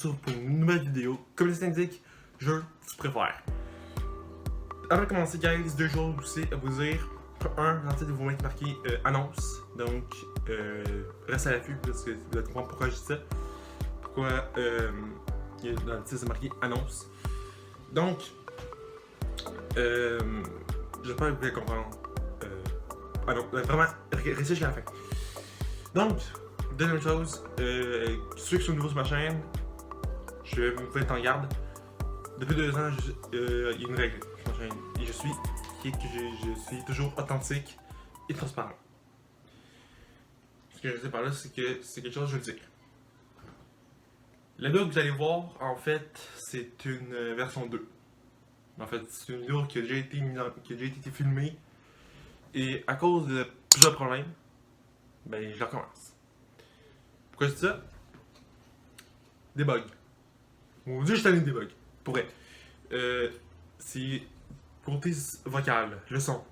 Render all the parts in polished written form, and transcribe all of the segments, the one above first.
retrouve pour une nouvelle vidéo. Comme le syndic, je tu préfères. Avant de commencer, guys, deux choses aussi à vous dire. Un, dans le titre, vous m'avez marqué annonce. Donc, reste à l'affût parce que vous allez comprendre pourquoi je dis ça. Pourquoi dans le titre, c'est marqué annonce. Donc, j'espère que vous allez comprendre. Ah non, vraiment, restez jusqu'à la fin. Donc, deuxième chose, ceux qui sont nouveaux sur ma chaîne, je vais vous mettre en garde. Depuis 2 ans, il y a une règle sur ma chaîne. Et je suis toujours authentique et transparent. Ce que je veux dire par là, c'est que c'est quelque chose que je veux dire. La vidéo que vous allez voir, en fait, c'est une version 2. En fait, c'est une vidéo qui a déjà été filmée. Et à cause de plusieurs problèmes, ben je recommence. Pourquoi je dis ça? Des bugs. On dit que je t'ai des bugs. Pour vrai. C'est côté vocal, le son.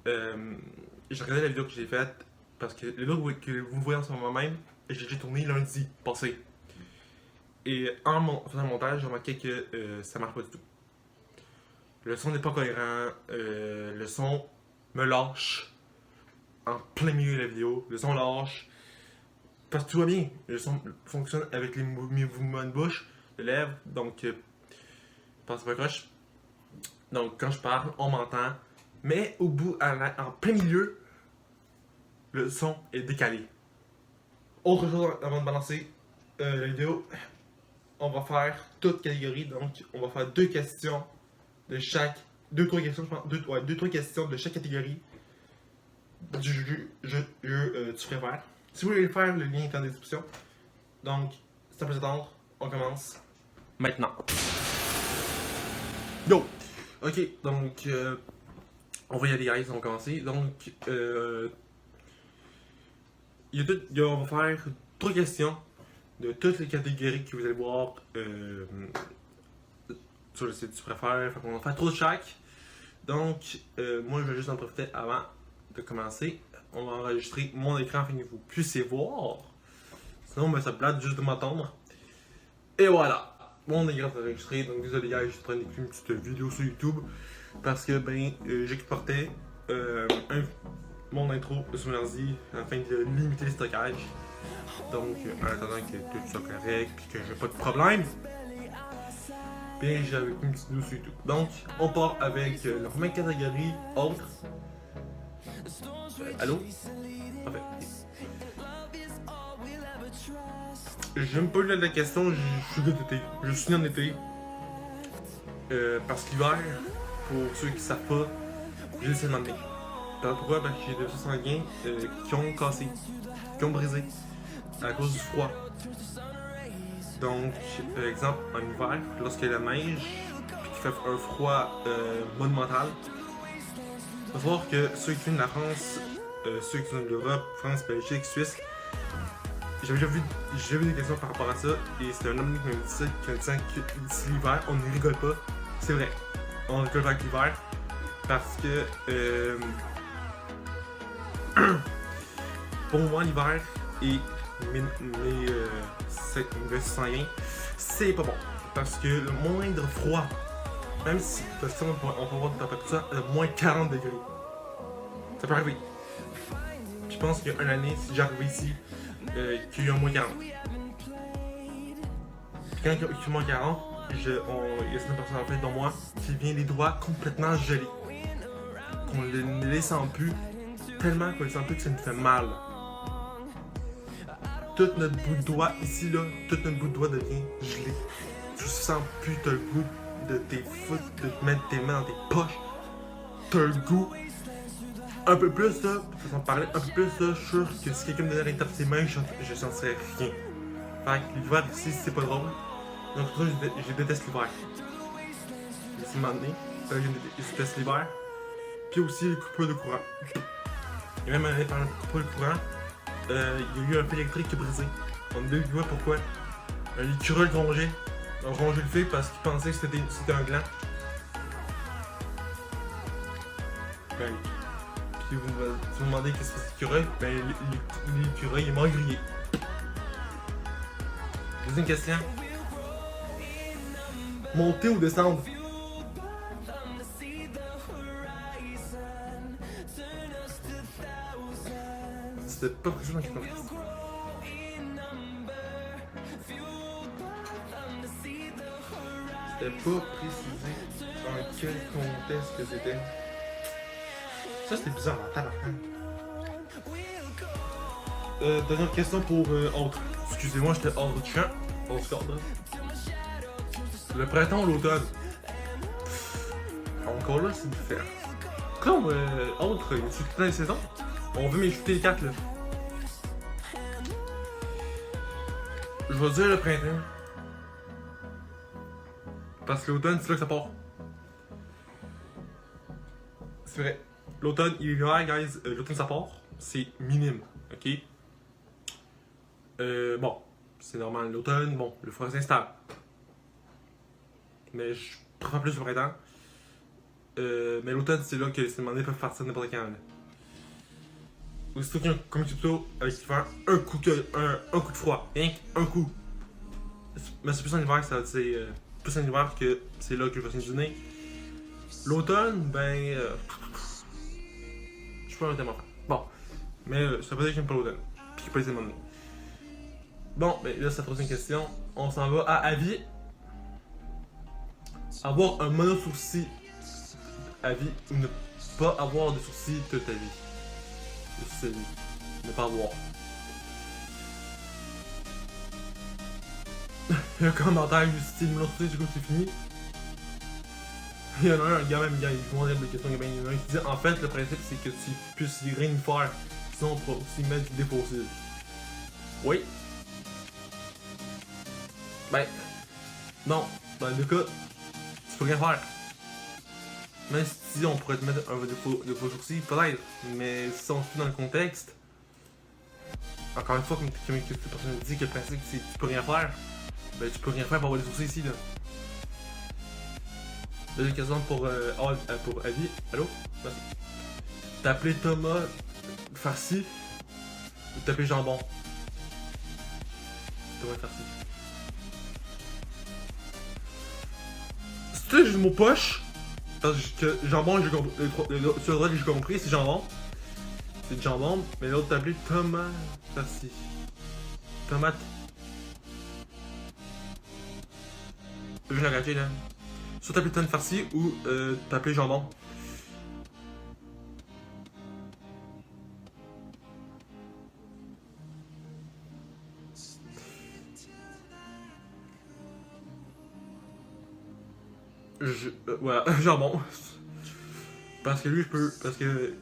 J'ai regardé la vidéo que j'ai faite parce que la vidéo que vous voyez en ce moment même, j'ai tourné lundi passé. Et en faisant le montage, j'ai remarqué que ça marche pas du tout. Le son n'est pas cohérent. Le son me lâche en plein milieu de la vidéo. Le son lâche. Parce que tout va bien. Le son fonctionne avec les mouvements de bouche, de lèvres. Donc, pense pas croche. Donc, quand je parle, on m'entend. Mais au bout, en plein milieu, le son est décalé. Autre chose avant de balancer la vidéo, on va faire toute catégorie. Donc, on va faire 2 questions de chaque. 2-3 questions, je pense. 2-3 questions de chaque catégorie du jeu tu préfères. Si vous voulez le faire, le lien est en description. Donc, sans plus attendre, on commence maintenant. Yo! Ok, donc, on va y aller, guys, on va commencer. Donc, on va faire 3 questions de toutes les catégories que vous allez voir sur le site tu préfères. Fait qu'on va faire 3 de chaque. Donc, moi, je vais juste en profiter avant de commencer. On va enregistrer mon écran afin que vous puissiez voir. Sinon, ben, ça plate juste de m'entendre. Et voilà, mon écran est enregistré. Donc, désolé, gars, je suis en train d'écrire une petite vidéo sur YouTube parce que ben, j'exportais mon intro sur lundi afin de limiter le stockage. Donc, en attendant que tout soit correct et que j'ai pas de problème. Bien, j'ai avec une petite vidéo sur YouTube. Donc, on part avec la première catégorie, autre. Allô? Parfait. J'aime pas la question, je suis d'été. Je suis en été. Parce qu'hiver, pour ceux qui savent pas, j'ai laissé demander. Pourquoi? Parce que j'ai des vaisseaux sanguins qui ont cassé, qui ont brisé à cause du froid. Donc, par exemple, en hiver, lorsqu'il y a la neige, puis qu'il fait un froid monumental, il faut savoir que ceux qui viennent de la France, ceux qui sont de l'Europe, France, Belgique, Suisse, j'ai déjà vu des questions par rapport à ça, et c'est un homme qui m'a dit ça, qui m'a dit que d'ici l'hiver, on ne rigole pas. C'est vrai, on rigole pas avec l'hiver, parce que pour moi, l'hiver et mes vaisseaux sanguins, c'est pas bon. Parce que le moindre froid, même si parce que on peut voir des températures à moins 40 degrés, ça peut arriver. Je pense qu'il y a une année, si j'arrivais ici, qu'il y a eu un moins 40. Puis quand il y a eu moins 40, il y a certaines personnes en fait, dont moi, qui vient les doigts complètement gelés. Qu'on ne les sent plus, tellement qu'on les sent plus que ça nous fait mal. Tout notre bout de doigt ici là, tout notre bout de doigt devient gelé. Tu sens plus, t'as le goût de tes foot, de te mettre tes mains dans tes poches. T'as le goût. Un peu plus là, façon de parler, un peu plus là, je suis sûr que si quelqu'un me donnait l'étape de ses mains, je sentirais rien. Fait que l'hiver ici, c'est pas drôle. Donc pour ça, je déteste l'hiver. C'est un moment donné, je déteste l'hiver. Puis aussi les coupures de courant. Et même en parlant de coupures de courant, il y a eu un fil électrique qui a brisé. On a vu pourquoi. L'écureuil rongeait. On rongeait le fil parce qu'il pensait que c'était un gland. Ben, puis vous me demandez qu'est-ce que c'est l'écureuil, ben l'écureuil est mort grillé. Deuxième question. Monter ou descendre? C'était pas précis dans quel contexte. C'était pas précisé dans quel contexte que c'était. Ça, c'était bizarre, en tabarnak. Dernière question pour autre. Excusez-moi, j'étais hors de champ. Hors de. Le printemps ou l'automne? Encore là, c'est différent. Comme autre, y a-tu toutes les saisons? On veut m'écouter les quatre là. Je vais dire le printemps. Parce que l'automne, c'est là que ça part. C'est vrai. L'automne, l'hiver, guys, l'automne ça part. C'est minime, ok? Bon, c'est normal. L'automne, bon, le froid s'installe. Mais je préfère plus le printemps. Mais l'automne, c'est là que les demandés peuvent partir n'importe quand. Là. Aussitôt qu'il y a un comité plutôt avec l'hiver, un coup de froid. Rien qu'un coup. Mais c'est plus en hiver, c'est plus en hiver que c'est là que je vais finir dîner. L'automne, ben. Je peux pas tellement faire. Bon. Mais ça veut dire que j'aime pas l'automne. Puis qu'il peut les demander. Bon, ben là, c'est la troisième question. On s'en va à avis. Avoir un mono-sourcil à vie ou ne pas avoir de sourcils toute ta vie. De sa vie. Ne pas avoir. Il y a un commentaire du style mono-sourcil, du coup, c'est fini. Il y en a un gars même, il me demande des questions, il y en a un qui dit en fait, le principe c'est que tu puisses rien faire. Sinon, on pourra aussi mettre des fossiles. Oui. Ben. Non. Dans le cas, tu peux rien faire. Même si on pourrait te mettre un de faux sourcils, peut-être. Mais si on suit dans le contexte, encore une fois, comme cette personne dit que le principe c'est que tu peux rien faire, ben tu peux rien faire pour avoir des sourcils ici là. Deuxième question pour Avi. Allô? Merci. T'appeler Thomas Farci ou t'appeler Jambon? Thomas Farci. C'est juste mon poche. Parce que jambon, j'ai compris. Sur le droit que j'ai compris, c'est jambon. C'est jambon, mais l'autre t'appelé Thomas Farci. Tomate. Je vais l'arrêter là. Soit t'appeler Thomas Farci ou t'appeler jambon. Voilà, jambon. Parce que lui, je peux. Parce que.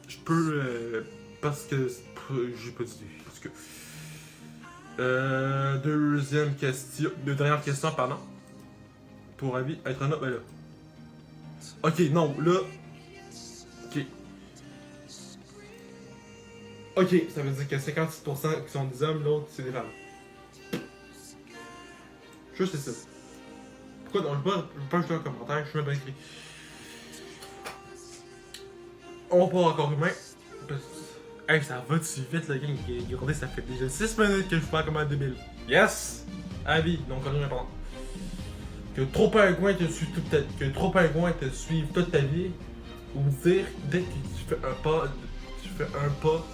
Je peux. Parce que. J'ai pas d'idée. Parce que. Deuxième question. Dernière question, pardon. Pour avis, être un homme, ben là. Ok, non, là. Ok. Ok, ça veut dire que 56% qui sont des hommes, l'autre c'est des femmes. Juste c'est ça. Pourquoi non, je veux pas ajouter un commentaire, je suis même pas écrit. On part encore humain. Hey, ça va si vite, le gang. Regardez, ça fait déjà 6 minutes que je parle comme un débile. Yes! Avis, donc on est pendant. Que trop pingouin te suive toute ta que trop pingouin te suive toute ta vie. Ou dire dès que tu fais un pas. Tu fais un pas.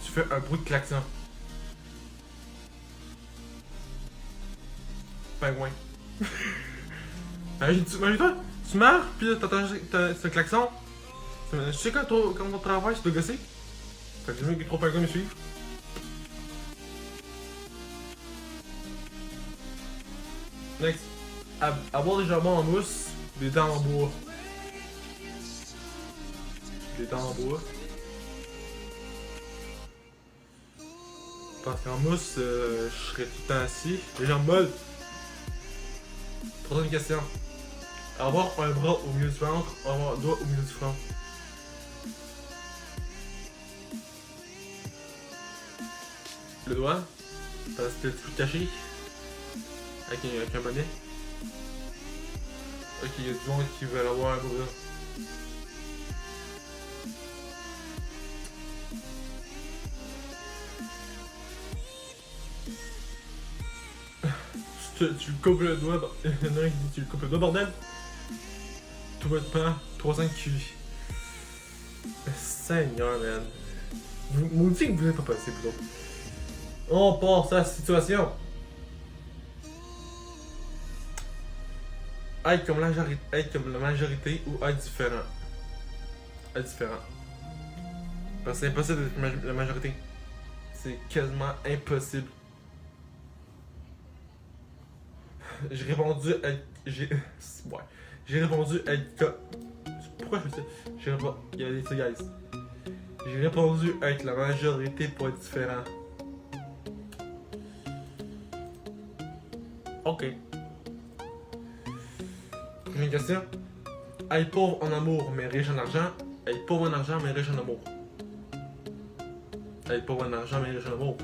Tu fais un bruit de klaxon. Pingouin. Imagine-toi, tu meurs, pis là t'entends ce klaxon. Je sais quand on travaille, tu dois gosser. Fait que j'ai mieux que trop pingouins me suivent. Next. Avoir des jambons en mousse, des dents en bois. Des dents en bois. Parce qu'en mousse, je serais tout le temps assis. Les jambes molles. Troisième question. Avoir un bras au milieu du ventre, avoir un doigt au milieu du front. Le doigt, parce que tu peux te cacher avec un bonnet. Ok, il y a du monde qui veulent avoir un bras. tu le coupes le doigt. Il y en a un qui dit tu le coupes le doigt, bordel. Tout bêtement, 300 QI. Mais Seigneur, man. Vous dites que vous êtes pas passé, vous autres. On passe à la situation. Être comme la majorité ou être différent. Être différent. Parce que c'est impossible d'être la majorité. C'est quasiment impossible. J'ai répondu être. Ouais. J'ai répondu être comme. Pourquoi je fais ça? J'ai répondu. Il y a des trucs, guys. J'ai répondu être la majorité pour être différent. Ok. Prochaine question. Être pauvre en amour mais riche en argent. Être pauvre en argent mais riche en amour. Être pauvre en argent mais riche en amour.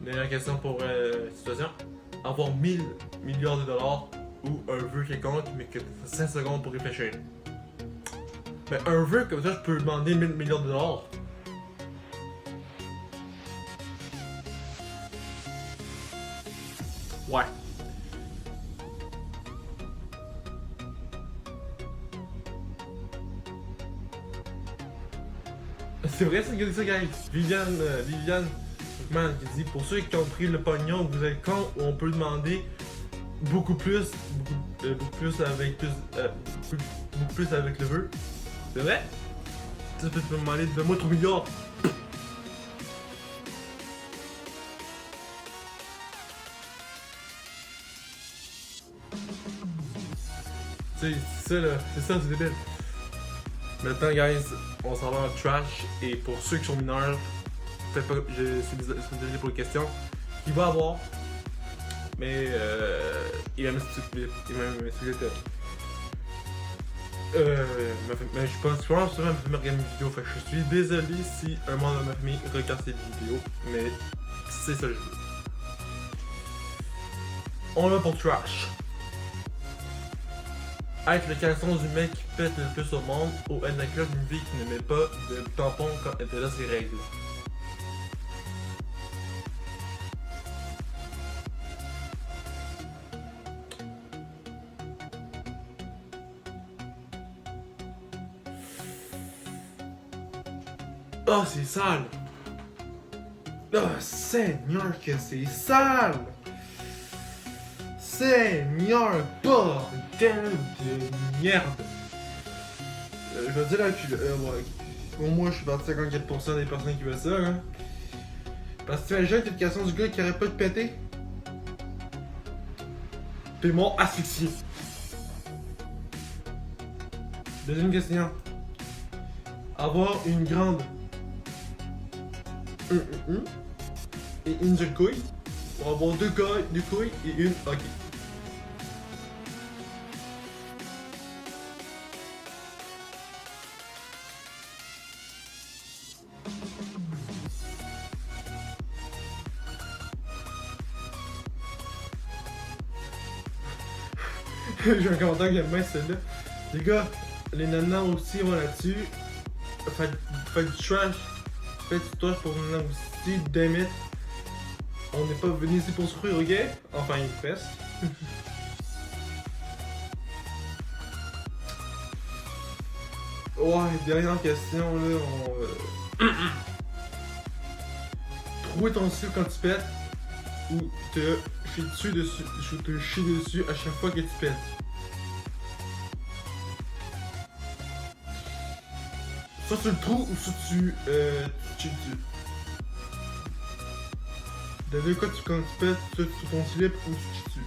Dernière question pour situation. Avoir 1000 milliards de dollars ou un vœu quelconque mais que tu as 5 secondes pour réfléchir. Mais un vœu comme ça, je peux demander 1000 milliards de dollars. Ouais. C'est vrai ça, dit ça, guys. Viviane Man qui dit pour ceux qui ont pris le pognon, vous êtes con, on peut demander beaucoup plus avec beaucoup plus avec le vœu. C'est vrai? Tu peux me demander de moi 3 milliards. C'est ça là, c'est débile. Maintenant, guys, on s'en va en trash. Et pour ceux qui sont mineurs, faites pas, je suis désolé pour les questions. Il va avoir. Mais il va m'expliquer. Mais je pense que ma famille regarde mes vidéos. Fait que je suis désolé si un membre de ma famille regarde cette vidéo. Mais c'est ça que je veux. On va pour trash. Être le caleçon du mec qui pète le plus au monde ou être la cloche d'une fille qui ne met pas de tampon quand elle te laisse ses règles. Oh, c'est sale! Oh, Seigneur, que c'est sale! Seigneur, bordel de merde! Je vais dire là que ouais. Au moins, je suis parti 54% des personnes qui veulent ça, hein. Parce que tu imagines cette question du gars qui arrête pas de péter? T'es mort asphyxié. Deuxième question. Avoir une grande et une seule couille, pour avoir deux couilles et une hockey. J'ai un commentaire qui aime bien celle-là. Les gars, les nanas aussi vont là-dessus. Faites du trash. Faites du trash pour les nanas aussi. Damn it. On n'est pas venu ici pour souffrir, ok? Enfin, presque. Ouais, dernière question là. Trouver ton slip quand tu pètes ou te chier dessus à chaque fois que tu pètes. Soit tu le trouves ou soit tu chies dessus. Dans deux cas, quand tu pètes, soit tu ton slip ou tu chies dessus.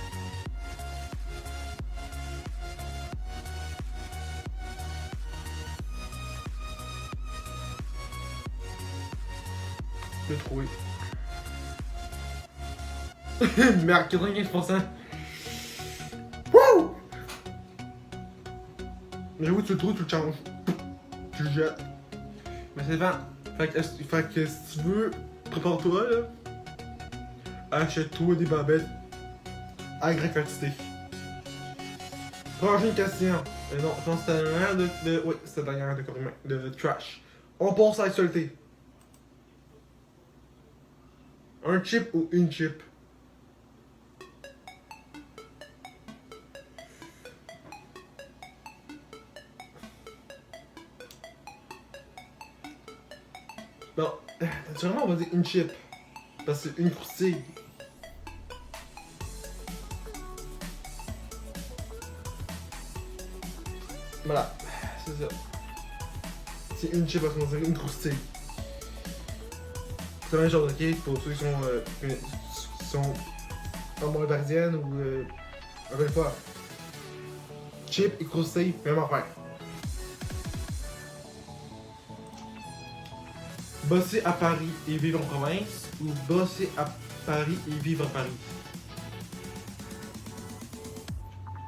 Je l'ai trouvé. Merde, 95%. Wouh! J'avoue, tu le trouves, tu le changes. Tu le jettes. Mais c'est bien. Fait que si tu veux, prépare-toi là. Achète-toi des babettes à grande quantité. Prochaine question. Non, je pense que c'était la dernière oui, c'était la dernière de trash. On passe à l'actualité. Un chip ou une chip? Bon, naturellement, on va dire une chip. Parce que c'est une croustille. Voilà, c'est ça. C'est une chip parce qu'on dirait une croustille. C'est la même chose, ok? Pour ceux qui sont en bombardienne ou. Encore une fois. Chip et croustille, même affaire. Bosser à Paris et vivre en province ou bosser à Paris et vivre à Paris?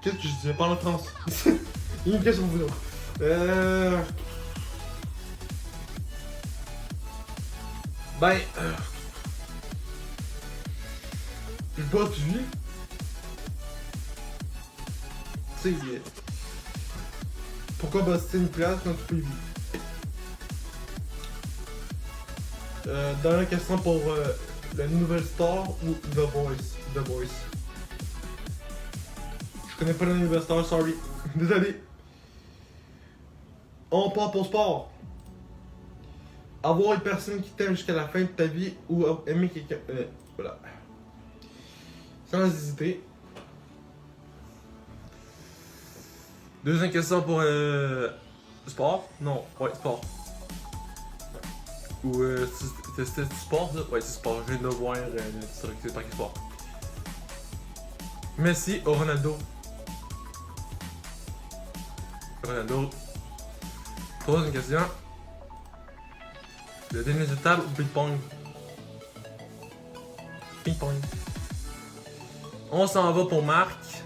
Qu'est-ce que je disais? Parle en France. Une question pour vous autres. Ben. Je sais pas, tu vis. Tu sais, pourquoi bosser une place quand tu peux y vivre? Dernière question pour la nouvelle star ou The Voice? The Voice. Je connais pas la nouvelle star, sorry. Désolé. On part pour sport. Avoir une personne qui t'aime jusqu'à la fin de ta vie ou aimer quelqu'un. Voilà. Sans hésiter. Deuxième question pour sport? Non, ouais, sport. Ou c'était du sport, ça? Ouais, c'est sport. Je viens de voir c'est par quel sport. Messi ou Ronaldo? Ronaldo. Troisième question. Le tennis de table ou ping-pong? Ping-pong. On s'en va pour Marc.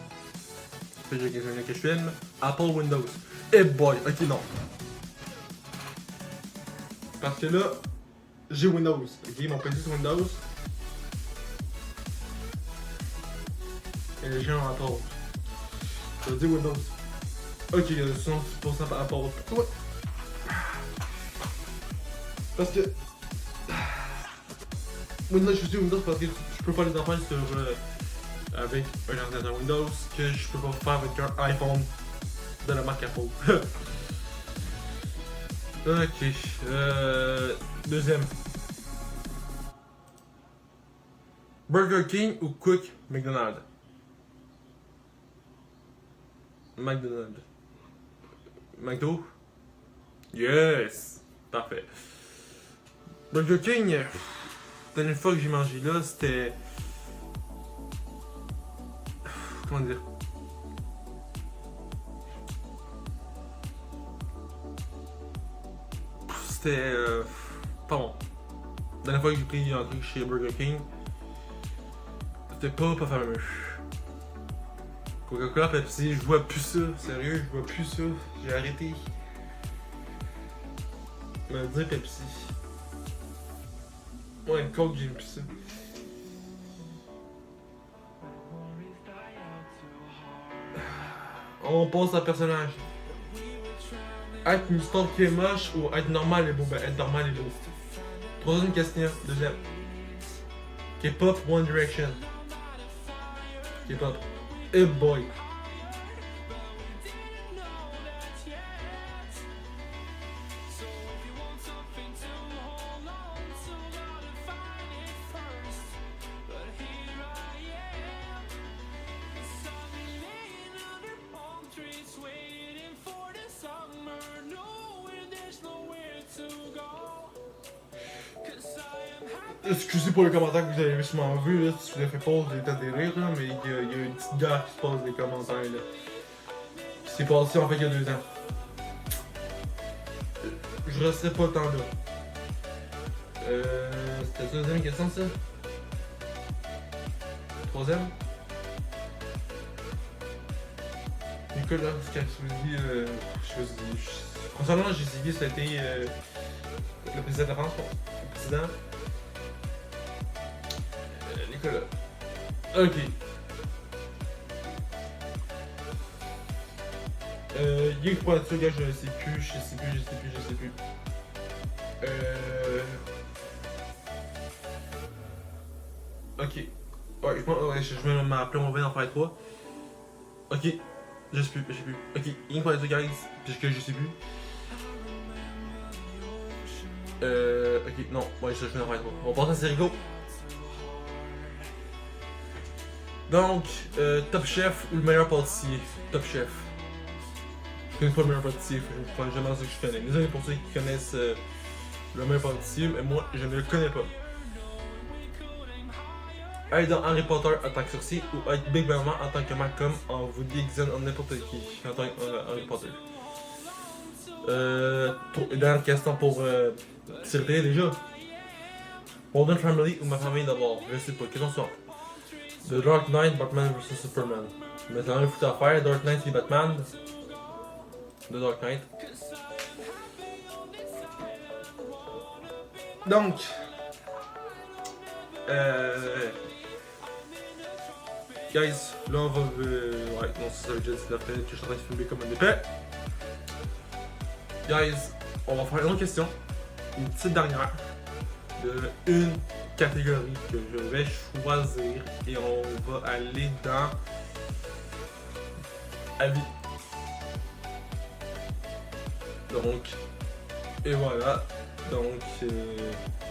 Que je filme. Apple Windows. Eh boy, ok non. Parce que là, j'ai Windows. Ok, mon PC c'est Windows. Et j'ai un Apple. Je dis Windows. Ok, 100% Apple. Pourquoi? Parce que. Windows, je dis Windows parce que je peux faire les affaires sur. Avec un ordinateur Windows que je peux pas faire avec un iPhone de la marque Apple. Ok. Deuxième. Burger King ou Cook McDonald's? McDonald's. McDo? Yes! Parfait. Burger King, la dernière fois que j'ai mangé là, c'était. Comment dire? C'était. Pas bon. La dernière fois que j'ai pris un truc chez Burger King, c'était pas fameux. Coca-Cola, Pepsi, je vois plus ça. Sérieux, je vois plus ça. J'ai arrêté. Me dire Pepsi. Ouais, une Coke, j'aime plus ça. On passe à personnage. Être une star qui est moche ou être normal et beau? Ben, être normal et beau. Troisième question, deuxième. K-pop, One Direction. K-pop. Hey boy. Excusez pour les commentaires que vous avez sûrement vus, là, si vous avez fait pause, j'ai été des rires, là, mais il y a une petite gare qui se passe des commentaires, là. C'est passé en fait il y a 2 ans. Je resterai pas tant là. C'était la deuxième question, ça? Troisième? Nicolas, ce que je vous dis, concernant JCV, ça a été le président de la France, le président. Nicolas. Ok. Geek pour être sûr, gars, je sais plus. Ok. Ouais, je vais m'appeler, on va en faire 3. Ok. Je sais plus. Ok, rien pour les deux, guys. Puisque je sais plus. Ok, non. Ouais, je vais en faire 3. On passe à Serigo. Donc, Top Chef ou le meilleur pâtissier? Top Chef. Je connais pas le meilleur pâtissier, je crois jamais ce que je connais. Désolé pour ceux qui connaissent le meilleur pâtissier, mais moi je ne le connais pas. Être dans Harry Potter en tant que sorcier ou être Big Mama en tant que Malcolm en vous déguisant en n'importe qui en tant que Harry Potter. Dernière question pour Sylvie déjà. Modern Family ou ma famille d'abord? Je sais pas, question suivante. The Dark Knight, Batman vs Superman. Mais c'est rien foutu à faire, Dark Knight et Batman. The Dark Knight. Donc, guys, là on va. Ouais, non, ça veut déjà dire que je suis en train de filmer comme un épais. Guys, on va faire une autre question, une petite dernière, de une catégorie que je vais choisir et on va aller dans avis. Donc, et voilà. Donc,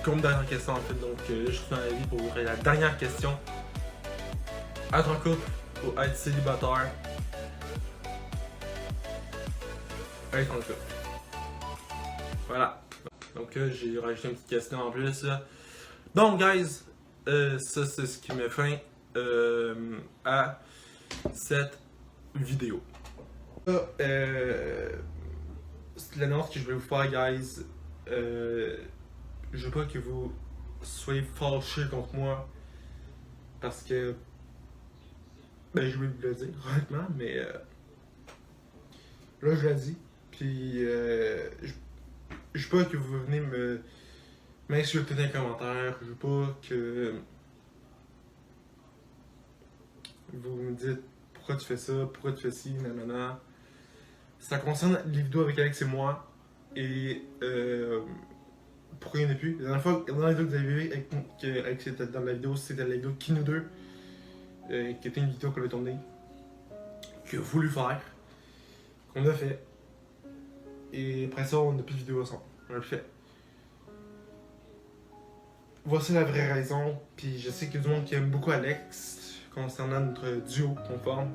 comme dernière question en fait, donc je suis dans avis pour la dernière question. Être en couple ou être célibataire? Être en couple. Voilà. Donc là, j'ai rajouté une petite question en plus. Donc, guys, ça c'est ce qui met fin à cette vidéo. C'est l'annonce que je voulais vous faire, guys. Je veux pas que vous soyez fâchés contre moi parce que ben je voulais vous le dire honnêtement, mais là je l'ai dit, puis je veux pas que vous venez m'insulter dans les commentaires, je veux pas que vous me dites pourquoi tu fais ça, pourquoi tu fais ci, nanana. Ça concerne les vidéos avec Alex et moi et pourquoi il n'y en a plus. La dernière fois, dans la vidéo que vous avez vu avec c'était dans la vidéo, c'était la vidéo Qui nous deux, qui était une vidéo qu'on a tournée, qu'on a voulu faire, qu'on a fait. Et après ça, on n'a plus de vidéo ensemble. On l'a fait. Voici la vraie raison. Puis je sais qu'il y a du monde qui aime beaucoup Alex concernant notre duo qu'on forme.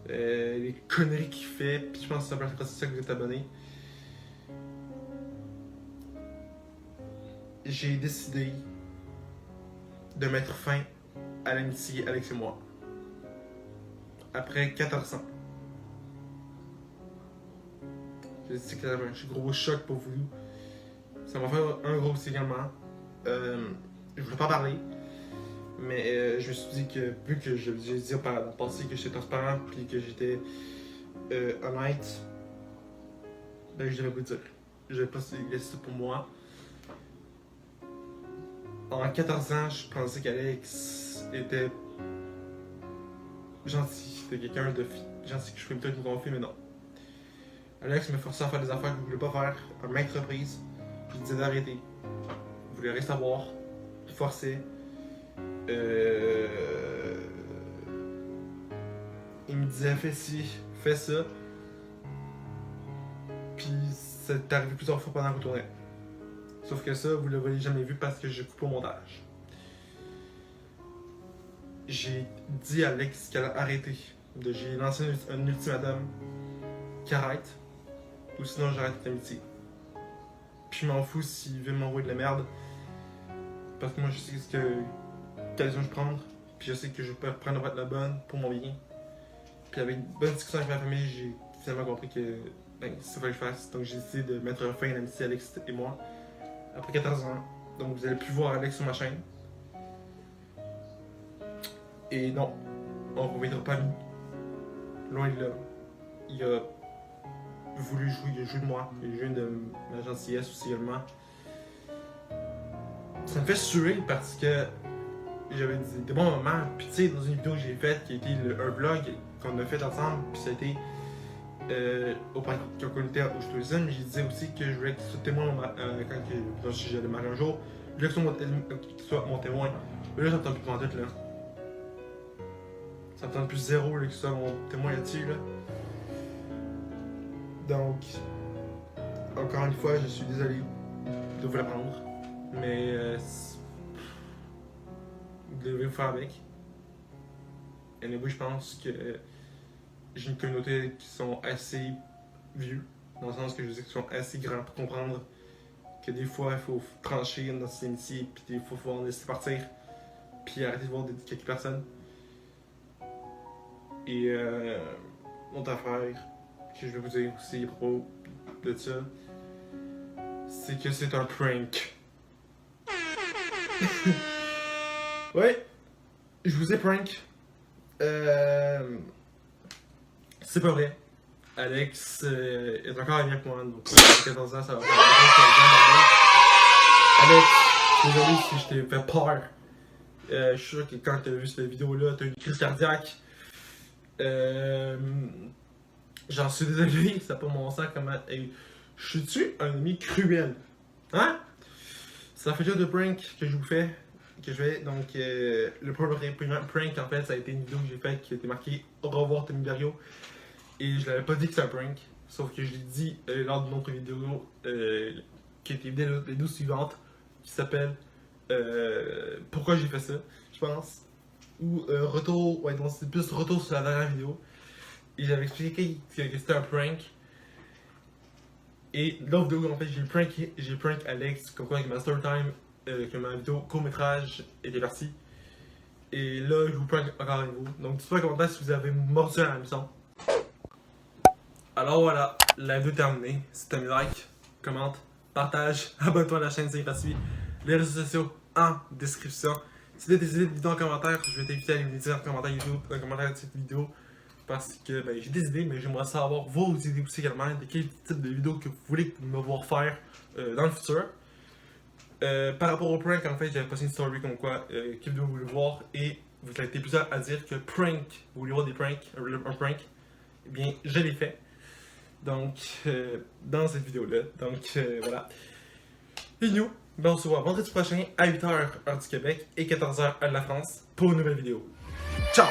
Les conneries qu'il fait. Puis je pense que c'est ça que vous êtes abonné. J'ai décidé de mettre fin à l'amitié Alex et moi. Après 14 ans. Je sais que c'est un gros choc pour vous. Ça m'a fait un gros également. Je voulais pas parler. Mais je me suis dit que, vu que j'ai dit par le passé que j'étais transparent puis que j'étais honnête, ben je devais vous dire. Je vais pas laisser ça pour moi. En 14 ans, je pensais qu'Alex était gentil. C'était quelqu'un de gentil que je pouvais peut-être vous confier, mais non. Alex me forçait à faire des affaires que je voulais pas faire à maintes reprises. Je lui disais d'arrêter. Il voulait rien savoir. Il forçait. Il me disait fais ci, fais ça. Puis ça t'est arrivé plusieurs fois pendant qu'on tournait. Sauf que ça, vous ne l'avez jamais vu parce que j'ai coupé au montage. J'ai dit à Alex qu'elle a arrêté. J'ai lancé un ultimatum qui arrête. Ou sinon j'arrête cette amitié. Puis je m'en fous s'il veut m'envoyer de la merde. Parce que moi je sais quelle décision je prendre. Puis je sais que je peux prendre la bonne pour mon bien. Puis avec une bonne discussion avec ma famille, j'ai finalement compris que ben, c'est ça qu'il fallait que je fasse. Donc j'ai décidé de mettre fin à l'amitié Alex et moi. Après 14 ans. Donc vous allez plus voir Alex sur ma chaîne. Et non, on ne reviendra pas amis. Loin de là. Il a voulu jouer, il a joué de moi. Il a joué de ma gentillesse aussi également. Ça me fait suer parce que j'avais des bons moments. Puis tu sais, dans une vidéo que j'ai faite, qui a été un vlog qu'on a fait ensemble, puis ça a été au parc qu'on était au Tourisme, j'ai dit aussi que je voulais que ce témoin quand j'allais marier un jour, Je veux que tu sois mon témoin. Mais là, ça me tente plus de tout, là. Ça me tente plus zéro, là, que tu sois mon témoin là-dessus, là. Donc, encore une fois, je suis désolé de vous l'apprendre. Mais, vous devez vous faire avec. Et anyway, je pense que j'ai une communauté qui sont assez vieux, dans le sens que je veux dire qu'ils sont assez grands pour comprendre que des fois il faut trancher dans ces amitiés, puis des fois il faut en laisser partir, puis arrêter de voir quelques personnes. Et autre affaire que je vais vous dire aussi à propos de ça, c'est que c'est un prank. Ouais, je vous ai prank. C'est pas vrai. Alex est encore ami avec moi, donc 14 ans, ça va faire 15 ans. Alex, désolé si je t'ai fait peur. Je suis sûr que quand t'as vu cette vidéo-là, t'as eu une crise cardiaque. J'en suis désolé, ça n'a pas mon sens comment. Hey, je suis-tu un ami cruel? Hein? Ça fait déjà de prank que je vous fais. Que je vais. Donc, le premier prank, en fait, ça a été une vidéo que j'ai faite qui a été marquée Au revoir, Tommy Barrio. Et je l'avais pas dit que c'était un prank. Sauf que je l'ai dit lors d'une autre vidéo qui était la vidéo suivante, qui s'appelle Pourquoi j'ai fait ça, je pense. Ou retour. Ouais, donc c'est plus retour sur la dernière vidéo. Et j'avais expliqué que c'était un prank. Et l'autre vidéo, en fait, j'ai prank Alex, comme quoi avec ma story time, que ma vidéo court-métrage était partie. Et là, je vous prank encore avec vous. Donc, dites-moi en commentaire si vous avez mordu à la maison. Alors voilà, la vidéo est terminée. Si t'as mis like, commente, partage, abonne-toi à la chaîne, c'est gratuit. Les réseaux sociaux en description. Si tu as des idées de vidéos en commentaire, je vais t'inviter à les dire en commentaire YouTube, en commentaire de cette vidéo. Parce que ben, j'ai des idées, mais j'aimerais savoir vos idées aussi également, de quel type de vidéo que vous voulez me voir faire dans le futur. Par rapport au prank, en fait, j'avais posté une story comme quoi, quelle vidéo vous voulez voir, et vous avez été plusieurs à dire que prank, vous voulez voir des pranks, un prank, eh bien, je l'ai fait. Donc, dans cette vidéo-là. Donc, voilà. Et nous, ben, on se voit vendredi prochain à 8h heure du Québec et 14h heure de la France pour une nouvelle vidéo. Ciao!